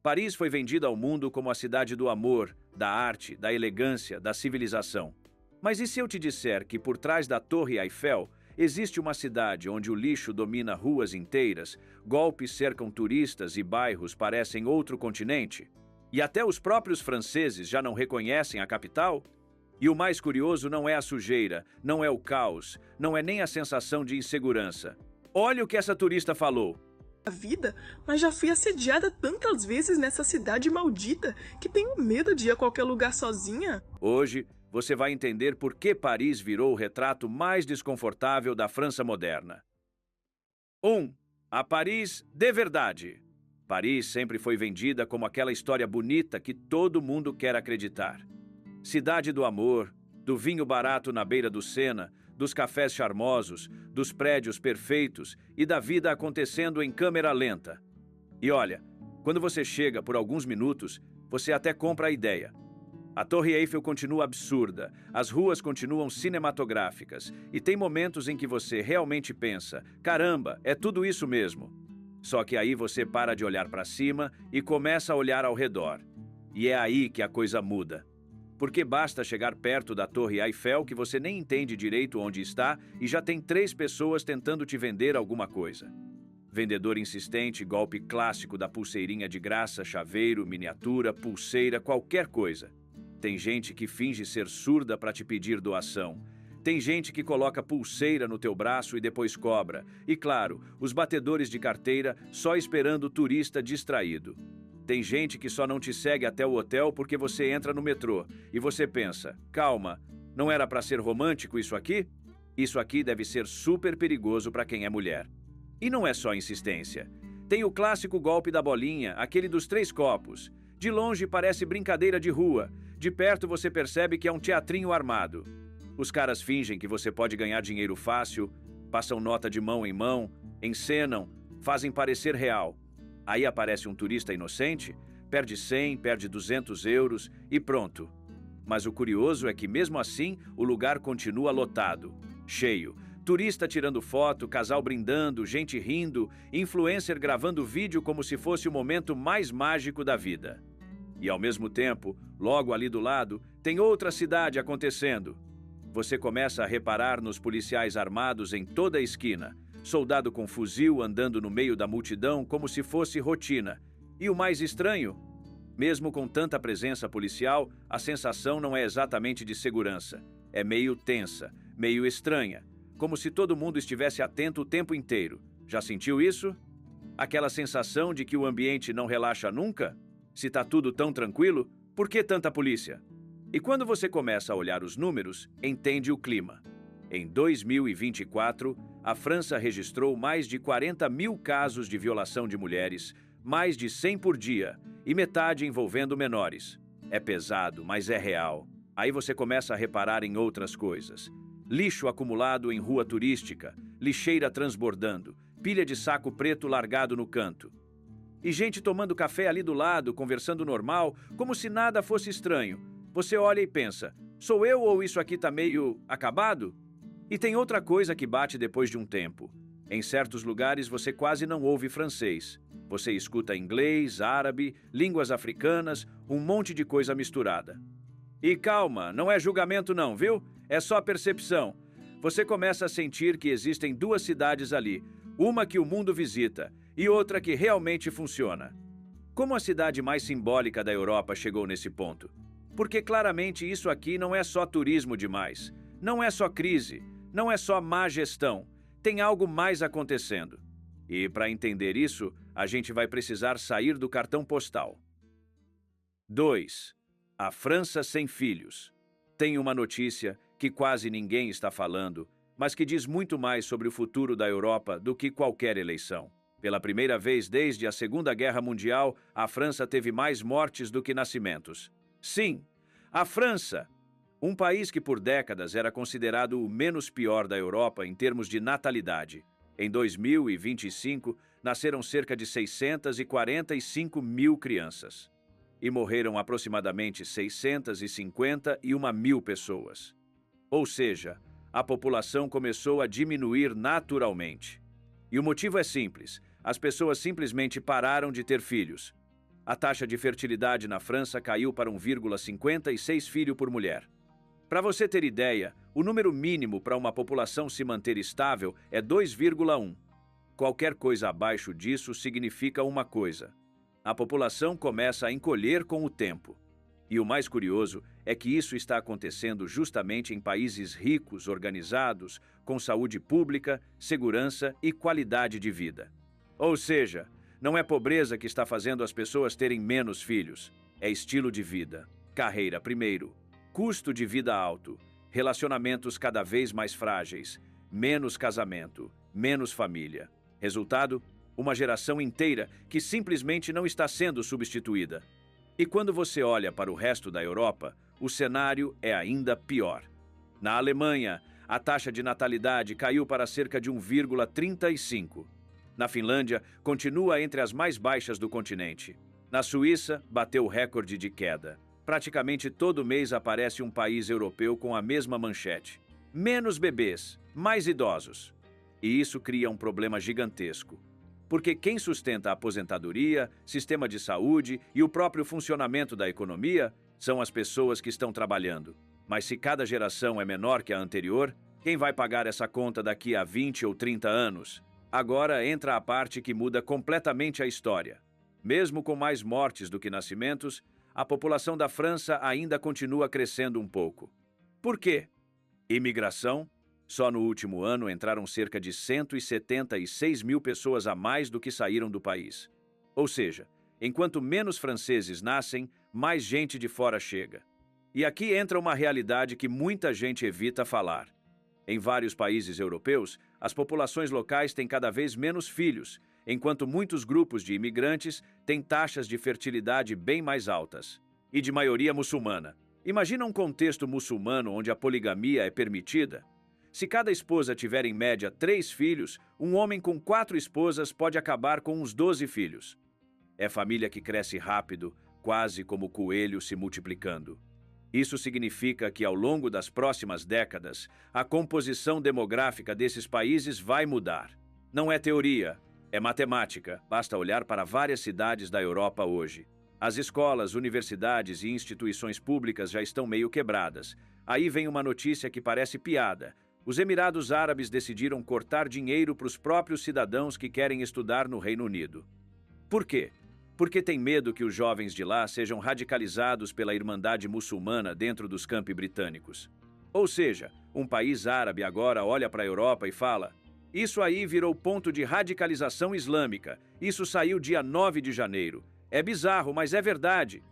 Paris foi vendida ao mundo como a cidade do amor, da arte, da elegância, da civilização. Mas e se eu te disser que por trás da Torre Eiffel existe uma cidade onde o lixo domina ruas inteiras, golpes cercam turistas e bairros parecem outro continente? E até os próprios franceses já não reconhecem a capital? E o mais curioso não é a sujeira, não é o caos, não é nem a sensação de insegurança. Olha o que essa turista falou. A vida, mas já fui assediada tantas vezes nessa cidade maldita que tenho medo de ir a qualquer lugar sozinha. Hoje, você vai entender por que Paris virou o retrato mais desconfortável da França moderna. 1. A Paris de verdade. Paris sempre foi vendida como aquela história bonita que todo mundo quer acreditar. Cidade do amor, do vinho barato na beira do Sena, dos cafés charmosos, dos prédios perfeitos e da vida acontecendo em câmera lenta. E olha, quando você chega por alguns minutos, você até compra a ideia. A Torre Eiffel continua absurda, as ruas continuam cinematográficas e tem momentos em que você realmente pensa: caramba, é tudo isso mesmo. Só que aí você para de olhar para cima e começa a olhar ao redor. E é aí que a coisa muda. Porque basta chegar perto da Torre Eiffel que você nem entende direito onde está e já tem 3 pessoas tentando te vender alguma coisa. Vendedor insistente, golpe clássico da pulseirinha de graça, chaveiro, miniatura, pulseira, qualquer coisa. Tem gente que finge ser surda para te pedir doação. Tem gente que coloca pulseira no teu braço e depois cobra. E claro, os batedores de carteira só esperando o turista distraído. Tem gente que só não te segue até o hotel porque você entra no metrô e você pensa: calma, não era para ser romântico isso aqui? Isso aqui deve ser super perigoso para quem é mulher. E não é só insistência. Tem o clássico golpe da bolinha, aquele dos 3 copos. De longe parece brincadeira de rua, de perto você percebe que é um teatrinho armado. Os caras fingem que você pode ganhar dinheiro fácil, passam nota de mão em mão, encenam, fazem parecer real. Aí aparece um turista inocente, perde 100, perde 200 euros e pronto. Mas o curioso é que mesmo assim o lugar continua lotado, cheio. Turista tirando foto, casal brindando, gente rindo, influencer gravando vídeo como se fosse o momento mais mágico da vida. E ao mesmo tempo, logo ali do lado, tem outra cidade acontecendo. Você começa a reparar nos policiais armados em toda a esquina, soldado com fuzil andando no meio da multidão como se fosse rotina. E o mais estranho, mesmo com tanta presença policial, a sensação não é exatamente de segurança. É meio tensa, meio estranha, como se todo mundo estivesse atento o tempo inteiro. Já sentiu isso? Aquela sensação de que o ambiente não relaxa nunca? Se tá tudo tão tranquilo, por que tanta polícia? E quando você começa a olhar os números, entende o clima. Em 2024, a França registrou mais de 40 mil casos de violação de mulheres, mais de 100 por dia, e metade envolvendo menores. É pesado, mas é real. Aí você começa a reparar em outras coisas. Lixo acumulado em rua turística, lixeira transbordando, pilha de saco preto largado no canto. E gente tomando café ali do lado, conversando normal, como se nada fosse estranho. Você olha e pensa: sou eu ou isso aqui tá meio acabado? E tem outra coisa que bate depois de um tempo. Em certos lugares você quase não ouve francês. Você escuta inglês, árabe, línguas africanas, um monte de coisa misturada. E calma, não é julgamento não, viu? É só percepção. Você começa a sentir que existem 2 cidades ali, uma que o mundo visita e outra que realmente funciona. Como a cidade mais simbólica da Europa chegou nesse ponto? Porque claramente isso aqui não é só turismo demais, não é só crise, não é só má gestão, tem algo mais acontecendo. E para entender isso, a gente vai precisar sair do cartão postal. 2. A França sem filhos. Tem uma notícia que quase ninguém está falando, mas que diz muito mais sobre o futuro da Europa do que qualquer eleição. Pela primeira vez desde a Segunda Guerra Mundial, a França teve mais mortes do que nascimentos. Sim, a França! Um país que por décadas era considerado o menos pior da Europa em termos de natalidade. Em 2025, nasceram cerca de 645 mil crianças. E morreram aproximadamente 651 mil pessoas. Ou seja, a população começou a diminuir naturalmente. E o motivo é simples: as pessoas simplesmente pararam de ter filhos. A taxa de fertilidade na França caiu para 1,56 filho por mulher. Para você ter ideia, o número mínimo para uma população se manter estável é 2,1. Qualquer coisa abaixo disso significa uma coisa: a população começa a encolher com o tempo. E o mais curioso é que isso está acontecendo justamente em países ricos, organizados, com saúde pública, segurança e qualidade de vida. Ou seja, não é pobreza que está fazendo as pessoas terem menos filhos, é estilo de vida, carreira primeiro, custo de vida alto, relacionamentos cada vez mais frágeis, menos casamento, menos família. Resultado? Uma geração inteira que simplesmente não está sendo substituída. E quando você olha para o resto da Europa, o cenário é ainda pior. Na Alemanha, a taxa de natalidade caiu para cerca de 1,35. Na Finlândia, continua entre as mais baixas do continente. Na Suíça, bateu o recorde de queda. Praticamente todo mês aparece um país europeu com a mesma manchete: menos bebês, mais idosos. E isso cria um problema gigantesco. Porque quem sustenta a aposentadoria, sistema de saúde e o próprio funcionamento da economia são as pessoas que estão trabalhando. Mas se cada geração é menor que a anterior, quem vai pagar essa conta daqui a 20 ou 30 anos? Agora entra a parte que muda completamente a história. Mesmo com mais mortes do que nascimentos, a população da França ainda continua crescendo um pouco. Por quê? Imigração. Só no último ano entraram cerca de 176 mil pessoas a mais do que saíram do país. Ou seja, enquanto menos franceses nascem, mais gente de fora chega. E aqui entra uma realidade que muita gente evita falar. Em vários países europeus, as populações locais têm cada vez menos filhos, enquanto muitos grupos de imigrantes têm taxas de fertilidade bem mais altas. E de maioria muçulmana. Imagina um contexto muçulmano onde a poligamia é permitida? Se cada esposa tiver em média 3 filhos, um homem com 4 esposas pode acabar com uns 12 filhos. É família que cresce rápido, quase como coelho se multiplicando. Isso significa que, ao longo das próximas décadas, a composição demográfica desses países vai mudar. Não é teoria, é matemática. Basta olhar para várias cidades da Europa hoje. As escolas, universidades e instituições públicas já estão meio quebradas. Aí vem uma notícia que parece piada. Os Emirados Árabes decidiram cortar dinheiro para os próprios cidadãos que querem estudar no Reino Unido. Por quê? Porque tem medo que os jovens de lá sejam radicalizados pela Irmandade Muçulmana dentro dos campi britânicos. Ou seja, um país árabe agora olha para a Europa e fala: isso aí virou ponto de radicalização islâmica, isso saiu dia 9 de janeiro. É bizarro, mas é verdade.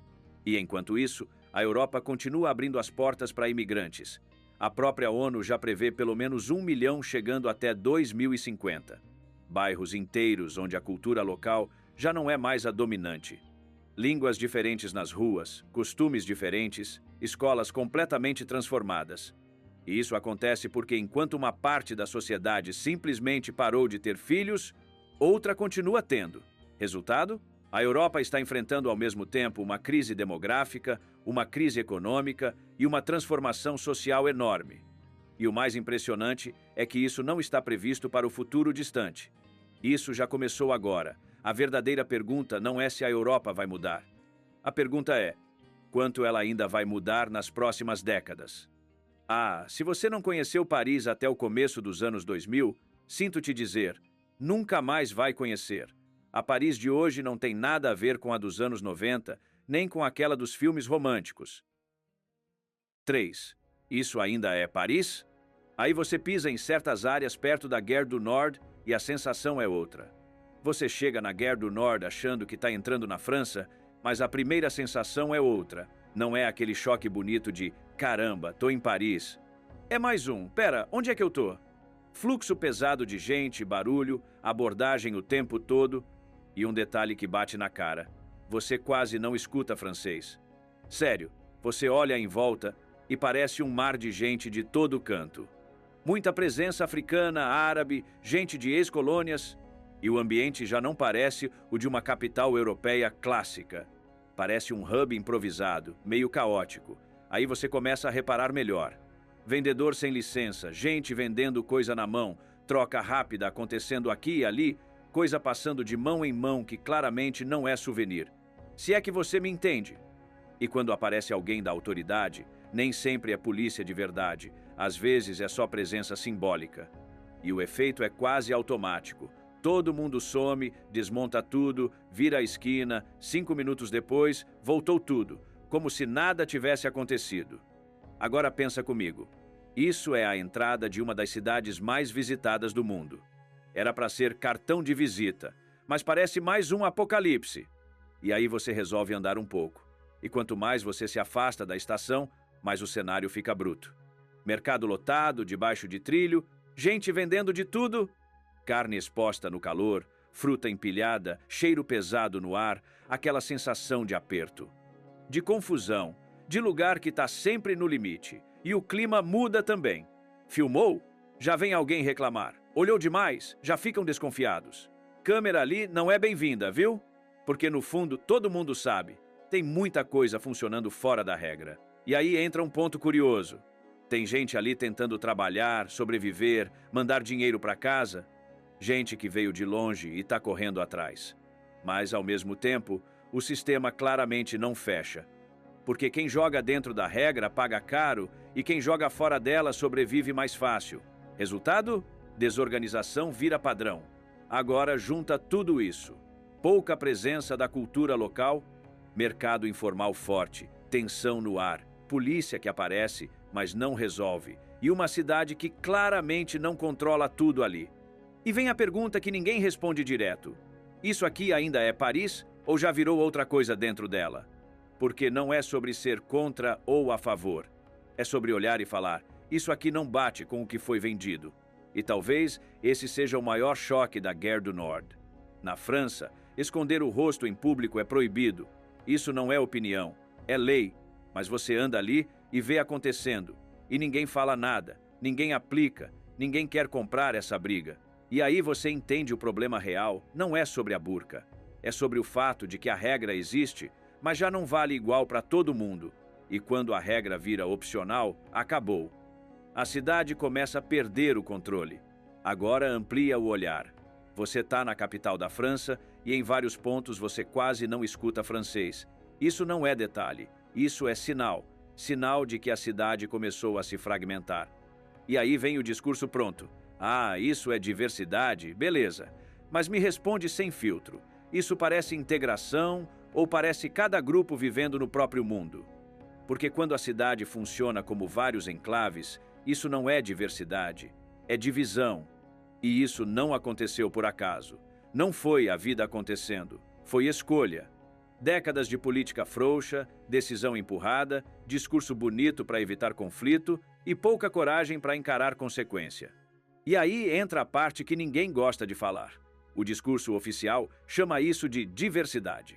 E enquanto isso, a Europa continua abrindo as portas para imigrantes. A própria ONU já prevê pelo menos 1 milhão chegando até 2050. Bairros inteiros onde a cultura local já não é mais a dominante. Línguas diferentes nas ruas, costumes diferentes, escolas completamente transformadas. E isso acontece porque enquanto uma parte da sociedade simplesmente parou de ter filhos, outra continua tendo. Resultado? A Europa está enfrentando ao mesmo tempo uma crise demográfica, uma crise econômica e uma transformação social enorme. E o mais impressionante é que isso não está previsto para o futuro distante. Isso já começou agora. A verdadeira pergunta não é se a Europa vai mudar. A pergunta é: quanto ela ainda vai mudar nas próximas décadas? Se você não conheceu Paris até o começo dos anos 2000, sinto te dizer, nunca mais vai conhecer. A Paris de hoje não tem nada a ver com a dos anos 90, nem com aquela dos filmes românticos. 3. Isso ainda é Paris? Aí você pisa em certas áreas perto da Gare du Nord e a sensação é outra. Você chega na Gare du Nord achando que está entrando na França, mas a primeira sensação é outra. Não é aquele choque bonito de caramba, tô em Paris. É mais um, pera, onde é que eu tô? Fluxo pesado de gente, barulho, abordagem o tempo todo. E um detalhe que bate na cara: você quase não escuta francês. Sério, você olha em volta e parece um mar de gente de todo canto. Muita presença africana, árabe, gente de ex-colônias. E o ambiente já não parece o de uma capital europeia clássica. Parece um hub improvisado, meio caótico. Aí você começa a reparar melhor. Vendedor sem licença, gente vendendo coisa na mão, troca rápida acontecendo aqui e ali, coisa passando de mão em mão que claramente não é souvenir. Se é que você me entende. E quando aparece alguém da autoridade, nem sempre é polícia de verdade, às vezes é só presença simbólica. E o efeito é quase automático. Todo mundo some, desmonta tudo, vira a esquina, 5 minutos depois, voltou tudo, como se nada tivesse acontecido. Agora pensa comigo. Isso é a entrada de uma das cidades mais visitadas do mundo. Era para ser cartão de visita, mas parece mais um apocalipse. E aí você resolve andar um pouco. E quanto mais você se afasta da estação, mais o cenário fica bruto. Mercado lotado, debaixo de trilho, gente vendendo de tudo, carne exposta no calor, fruta empilhada, cheiro pesado no ar, aquela sensação de aperto, de confusão, de lugar que está sempre no limite. E o clima muda também. Filmou? Já vem alguém reclamar. Olhou demais? Já ficam desconfiados. Câmera ali não é bem-vinda, viu? Porque no fundo todo mundo sabe. Tem muita coisa funcionando fora da regra. E aí entra um ponto curioso. Tem gente ali tentando trabalhar, sobreviver, mandar dinheiro para casa. Gente que veio de longe e está correndo atrás. Mas, ao mesmo tempo, o sistema claramente não fecha. Porque quem joga dentro da regra paga caro e quem joga fora dela sobrevive mais fácil. Resultado? Desorganização vira padrão. Agora junta tudo isso. Pouca presença da cultura local, mercado informal forte, tensão no ar, polícia que aparece, mas não resolve, e uma cidade que claramente não controla tudo ali. E vem a pergunta que ninguém responde direto. Isso aqui ainda é Paris ou já virou outra coisa dentro dela? Porque não é sobre ser contra ou a favor. É sobre olhar e falar, isso aqui não bate com o que foi vendido. E talvez esse seja o maior choque da Guerra do Nord. Na França, esconder o rosto em público é proibido. Isso não é opinião, é lei. Mas você anda ali e vê acontecendo. E ninguém fala nada, ninguém aplica, ninguém quer comprar essa briga. E aí você entende o problema real, não é sobre a burca. É sobre o fato de que a regra existe, mas já não vale igual para todo mundo. E quando a regra vira opcional, acabou. A cidade começa a perder o controle. Agora amplia o olhar. Você está na capital da França e em vários pontos você quase não escuta francês. Isso não é detalhe, isso é sinal. Sinal de que a cidade começou a se fragmentar. E aí vem o discurso pronto. Ah, isso é diversidade? Beleza. Mas me responde sem filtro. Isso parece integração ou parece cada grupo vivendo no próprio mundo? Porque quando a cidade funciona como vários enclaves, isso não é diversidade, é divisão. E isso não aconteceu por acaso. Não foi a vida acontecendo, foi escolha. Décadas de política frouxa, decisão empurrada, discurso bonito para evitar conflito e pouca coragem para encarar consequência. E aí entra a parte que ninguém gosta de falar. O discurso oficial chama isso de diversidade.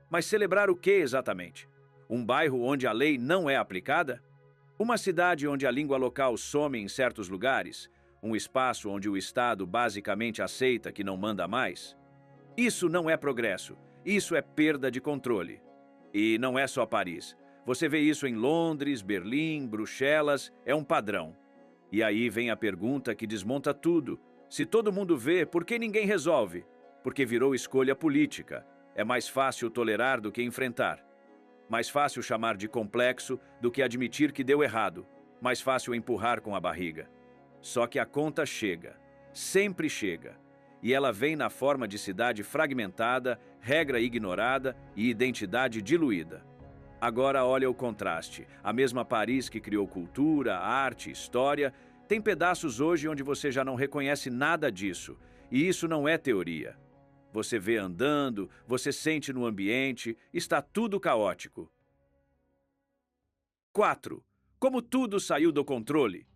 Mas celebrar o que exatamente? Um bairro onde a lei não é aplicada? Uma cidade onde a língua local some em certos lugares? Um espaço onde o Estado basicamente aceita que não manda mais? Isso não é progresso, isso é perda de controle. E não é só Paris. Você vê isso em Londres, Berlim, Bruxelas, é um padrão. E aí vem a pergunta que desmonta tudo. Se todo mundo vê, por que ninguém resolve? Porque virou escolha política. É mais fácil tolerar do que enfrentar. Mais fácil chamar de complexo do que admitir que deu errado. Mais fácil empurrar com a barriga. Só que a conta chega. Sempre chega. E ela vem na forma de cidade fragmentada, regra ignorada e identidade diluída. Agora olha o contraste. A mesma Paris que criou cultura, arte, história, tem pedaços hoje onde você já não reconhece nada disso. E isso não é teoria. Você vê andando, você sente no ambiente, está tudo caótico. 4. Como tudo saiu do controle?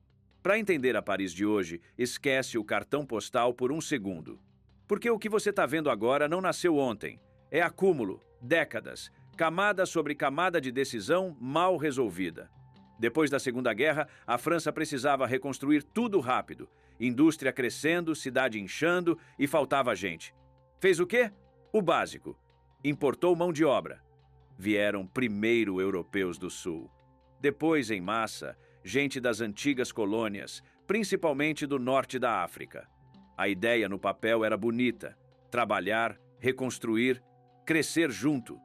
Para entender a Paris de hoje, esquece o cartão postal por um segundo. Porque o que você está vendo agora não nasceu ontem. É acúmulo, décadas, camada sobre camada de decisão mal resolvida. Depois da Segunda Guerra, a França precisava reconstruir tudo rápido. Indústria crescendo, cidade inchando e faltava gente. Fez o quê? O básico. Importou mão de obra. Vieram primeiro europeus do Sul. Depois, em massa, gente das antigas colônias, principalmente do norte da África. A ideia no papel era bonita. Trabalhar, reconstruir, crescer junto.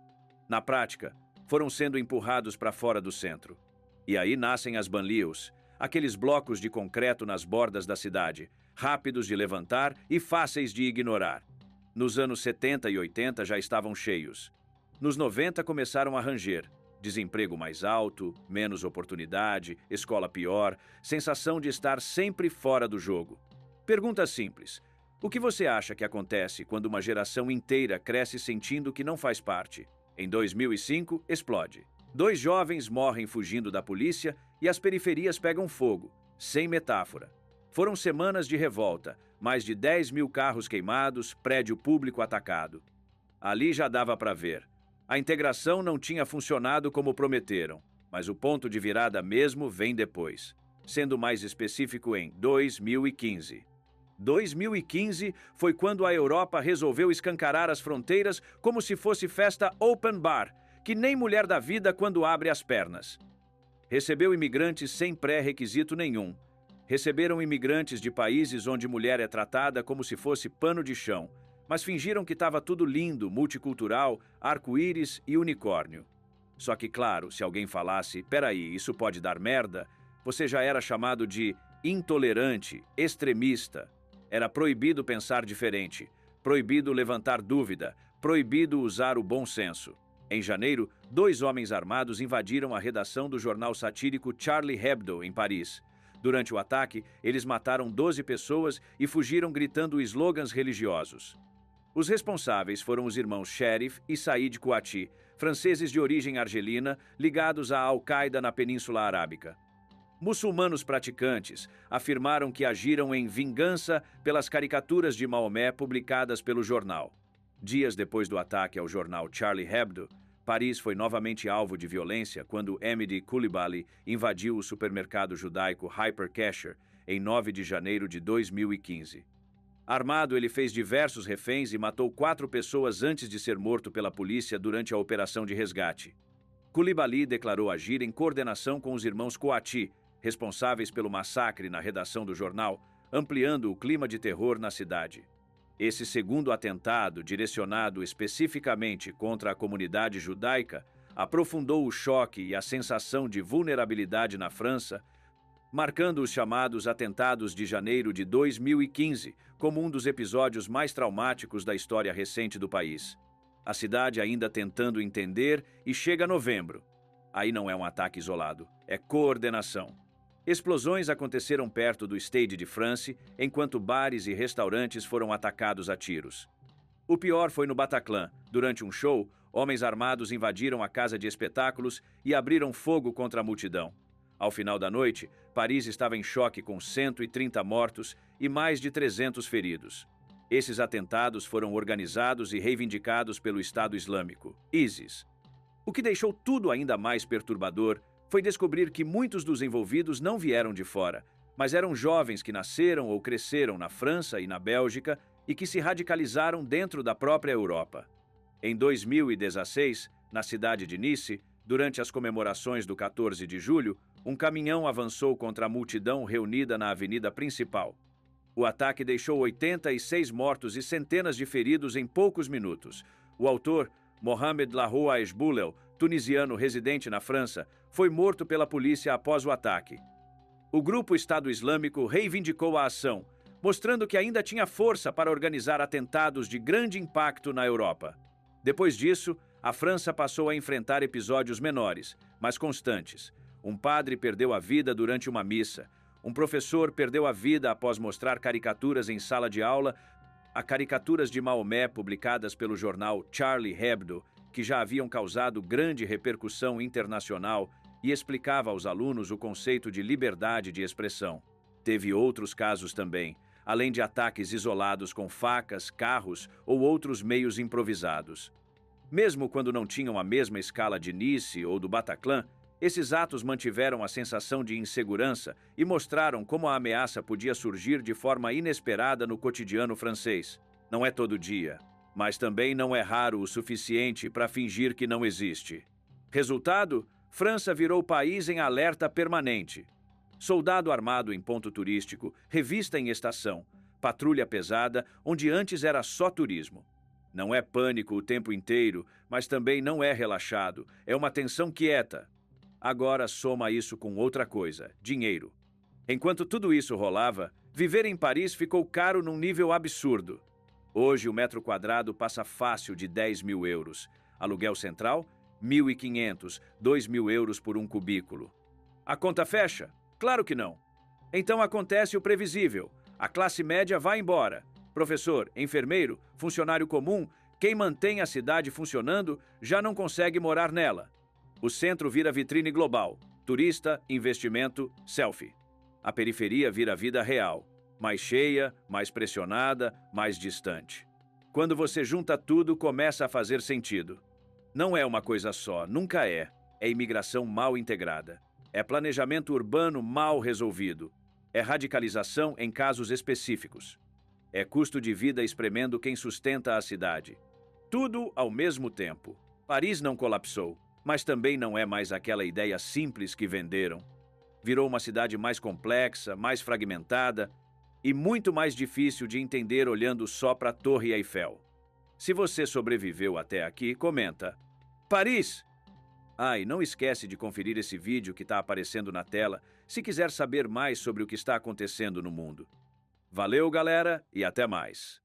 Na prática, foram sendo empurrados para fora do centro. E aí nascem as banlieues, aqueles blocos de concreto nas bordas da cidade, rápidos de levantar e fáceis de ignorar. Nos anos 70 e 80 já estavam cheios. Nos 90 começaram a ranger. Desemprego mais alto, menos oportunidade, escola pior, sensação de estar sempre fora do jogo. Pergunta simples: o que você acha que acontece quando uma geração inteira cresce sentindo que não faz parte? Em 2005, explode. 2 jovens morrem fugindo da polícia e as periferias pegam fogo, sem metáfora. Foram semanas de revolta, mais de 10 mil carros queimados, prédio público atacado. Ali já dava para ver. A integração não tinha funcionado como prometeram, mas o ponto de virada mesmo vem depois, sendo mais específico em 2015. 2015 foi quando a Europa resolveu escancarar as fronteiras como se fosse festa open bar, que nem mulher da vida quando abre as pernas. Recebeu imigrantes sem pré-requisito nenhum. Receberam imigrantes de países onde mulher é tratada como se fosse pano de chão, mas fingiram que estava tudo lindo, multicultural, arco-íris e unicórnio. Só que, claro, se alguém falasse, peraí, isso pode dar merda, você já era chamado de intolerante, extremista. Era proibido pensar diferente, proibido levantar dúvida, proibido usar o bom senso. Em janeiro, 2 homens armados invadiram a redação do jornal satírico Charlie Hebdo, em Paris. Durante o ataque, eles mataram 12 pessoas e fugiram gritando slogans religiosos. Os responsáveis foram os irmãos Sherif e Said Kouati, franceses de origem argelina, ligados à Al-Qaeda na Península Arábica. Muçulmanos praticantes afirmaram que agiram em vingança pelas caricaturas de Maomé publicadas pelo jornal. Dias depois do ataque ao jornal Charlie Hebdo, Paris foi novamente alvo de violência quando Mehdi Coulibaly invadiu o supermercado judaico Hyper Cacher em 9 de janeiro de 2015. Armado, ele fez diversos reféns e matou 4 pessoas antes de ser morto pela polícia durante a operação de resgate. Coulibaly declarou agir em coordenação com os irmãos Kouati, responsáveis pelo massacre na redação do jornal, ampliando o clima de terror na cidade. Esse segundo atentado, direcionado especificamente contra a comunidade judaica, aprofundou o choque e a sensação de vulnerabilidade na França, marcando os chamados atentados de janeiro de 2015 como um dos episódios mais traumáticos da história recente do país. A cidade ainda tentando entender e chega novembro. Aí não é um ataque isolado, é coordenação. Explosões aconteceram perto do Stade de France, enquanto bares e restaurantes foram atacados a tiros. O pior foi no Bataclan. Durante um show, homens armados invadiram a casa de espetáculos e abriram fogo contra a multidão. Ao final da noite, Paris estava em choque com 130 mortos e mais de 300 feridos. Esses atentados foram organizados e reivindicados pelo Estado Islâmico, ISIS. O que deixou tudo ainda mais perturbador foi descobrir que muitos dos envolvidos não vieram de fora, mas eram jovens que nasceram ou cresceram na França e na Bélgica e que se radicalizaram dentro da própria Europa. Em 2016, na cidade de Nice, durante as comemorações do 14 de julho, um caminhão avançou contra a multidão reunida na avenida principal. O ataque deixou 86 mortos e centenas de feridos em poucos minutos. O autor, Mohamed Lahoua Esboulel, tunisiano residente na França, foi morto pela polícia após o ataque. O grupo Estado Islâmico reivindicou a ação, mostrando que ainda tinha força para organizar atentados de grande impacto na Europa. Depois disso, a França passou a enfrentar episódios menores, mas constantes. Um padre perdeu a vida durante uma missa. Um professor perdeu a vida após mostrar caricaturas em sala de aula, caricaturas de Maomé publicadas pelo jornal Charlie Hebdo, que já haviam causado grande repercussão internacional e explicava aos alunos o conceito de liberdade de expressão. Teve outros casos também, além de ataques isolados com facas, carros ou outros meios improvisados. Mesmo quando não tinham a mesma escala de Nice ou do Bataclan, esses atos mantiveram a sensação de insegurança e mostraram como a ameaça podia surgir de forma inesperada no cotidiano francês. Não é todo dia, mas também não é raro o suficiente para fingir que não existe. Resultado? França virou país em alerta permanente. Soldado armado em ponto turístico, revista em estação, patrulha pesada onde antes era só turismo. Não é pânico o tempo inteiro, mas também não é relaxado. É uma tensão quieta. Agora soma isso com outra coisa: dinheiro. Enquanto tudo isso rolava, viver em Paris ficou caro num nível absurdo. Hoje o metro quadrado passa fácil de 10 mil euros. Aluguel central, 1.500, 2.000 euros por um cubículo. A conta fecha? Claro que não. Então acontece o previsível. A classe média vai embora. Professor, enfermeiro, funcionário comum, quem mantém a cidade funcionando já não consegue morar nela. O centro vira vitrine global. Turista, investimento, selfie. A periferia vira vida real. Mais cheia, mais pressionada, mais distante. Quando você junta tudo, começa a fazer sentido. Não é uma coisa só, nunca é. É imigração mal integrada. É planejamento urbano mal resolvido. É radicalização em casos específicos. É custo de vida espremendo quem sustenta a cidade. Tudo ao mesmo tempo. Paris não colapsou, mas também não é mais aquela ideia simples que venderam. Virou uma cidade mais complexa, mais fragmentada e muito mais difícil de entender olhando só para a Torre Eiffel. Se você sobreviveu até aqui, comenta: Paris! Ah, e não esquece de conferir esse vídeo que está aparecendo na tela se quiser saber mais sobre o que está acontecendo no mundo. Valeu, galera, e até mais!